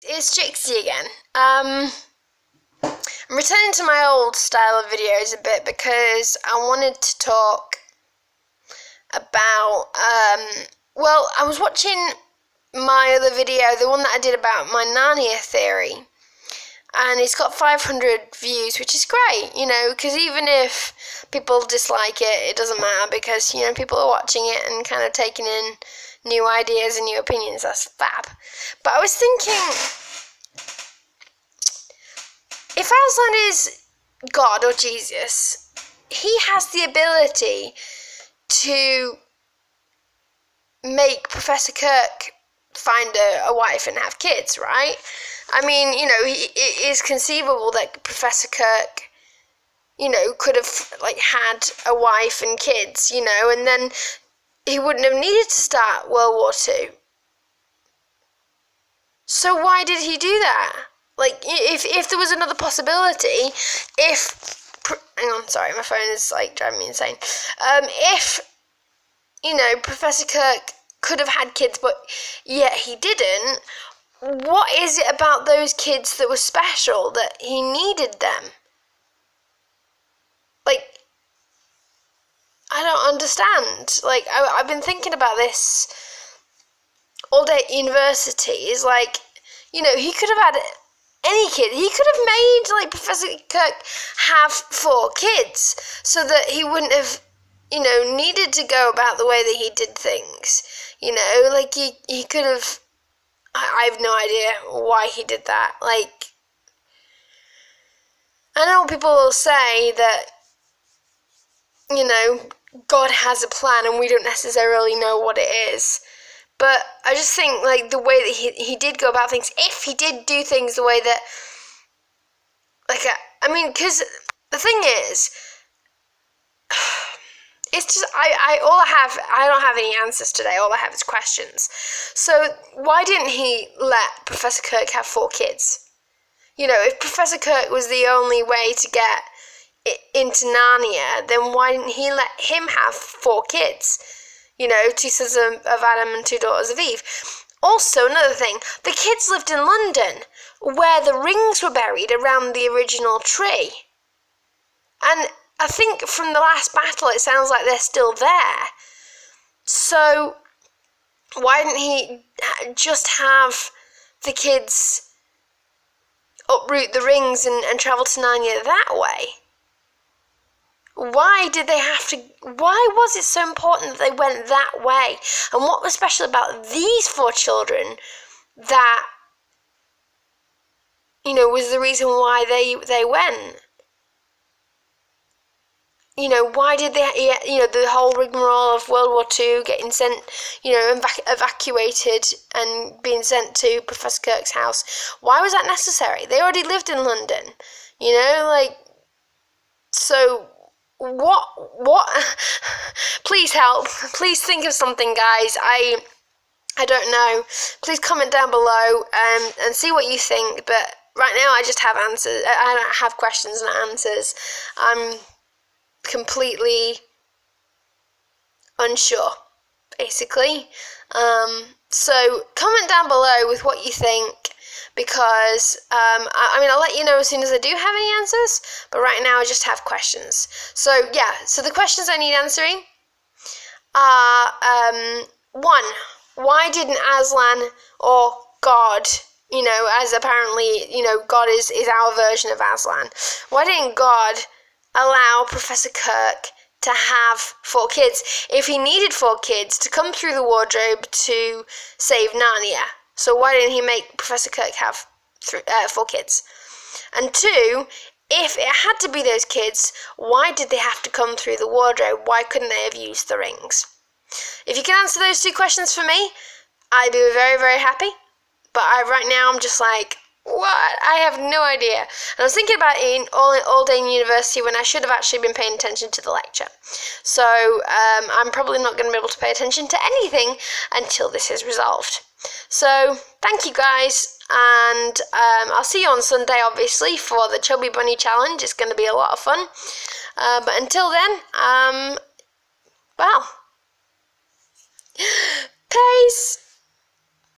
It's Trixie again. I'm returning to my old style of videos a bit because I wanted to talk about, well, I was watching my other video, the one that I did about my Narnia theory, and it's got 500 views, which is great, you know, because even if people dislike it, it doesn't matter, because, you know, people are watching it and kind of taking in new ideas and new opinions. That's fab. But I was thinking, if Aslan is God or Jesus, he has the ability to make Professor Kirk find a wife and have kids, right? I mean, you know, it is conceivable that Professor Kirk, you know, could have, like, had a wife and kids, you know, and then he wouldn't have needed to start World War II. So why did he do that? Like, if there was another possibility, hang on, sorry, my phone is, like, driving me insane. If, you know, Professor Kirk could have had kids, but yet he didn't, what is it about those kids that was special that he needed them? Like, I don't understand. Like, I've been thinking about this all day at university. Is like, you know, he could have had any kid. He could have made, like, Professor Kirk have 4 kids so that he wouldn't have, you know, needed to go about the way that he did things. You know, like, he could have, I have no idea why he did that. Like, I know people will say that, you know, God has a plan and we don't necessarily know what it is. But I just think, like, the way that he did go about things, if he did do things the way that, like, I mean, because the thing is, it's just, I don't have any answers today. All I have is questions. So why didn't he let Professor Kirk have 4 kids? You know, if Professor Kirk was the only way to get into Narnia, then why didn't he let him have 4 kids? You know, 2 sons of Adam and 2 daughters of Eve. Also, another thing, the kids lived in London, where the rings were buried around the original tree. And I think from the last battle, it sounds like they're still there. So, why didn't he just have the kids uproot the rings and travel to Narnia that way? Why did they have to, why was it so important that they went that way? And what was special about these 4 children that, you know, was the reason why they went? You know, why did they, you know, the whole rigmarole of World War II, getting sent, you know, evacuated and being sent to Professor Kirk's house, why was that necessary? They already lived in London, you know, like, so what please help, please think of something, guys. I don't know. Please comment down below and see what you think, but right now I just have answers. I don't have questions and answers. I'm completely unsure, basically. So comment down below with what you think, because I mean, I'll let you know as soon as I do have any answers, but right now I just have questions. So yeah, so the questions I need answering are 1, why didn't Aslan or God, you know, as apparently, you know, God is our version of Aslan, why didn't God allow Professor Kirk to have 4 kids if he needed 4 kids to come through the wardrobe to save Narnia? So why didn't he make Professor Kirk have 4 kids? And 2, if it had to be those kids, why did they have to come through the wardrobe? Why couldn't they have used the rings? If you can answer those 2 questions for me, I'd be very, very happy. But right now I'm just like, what? I have no idea. And I was thinking about it in all day in university when I should have actually been paying attention to the lecture. So I'm probably not going to be able to pay attention to anything until this is resolved. So thank you, guys, and I'll see you on Sunday, obviously, for the Chubby Bunny Challenge. It's going to be a lot of fun. But until then, well, peace.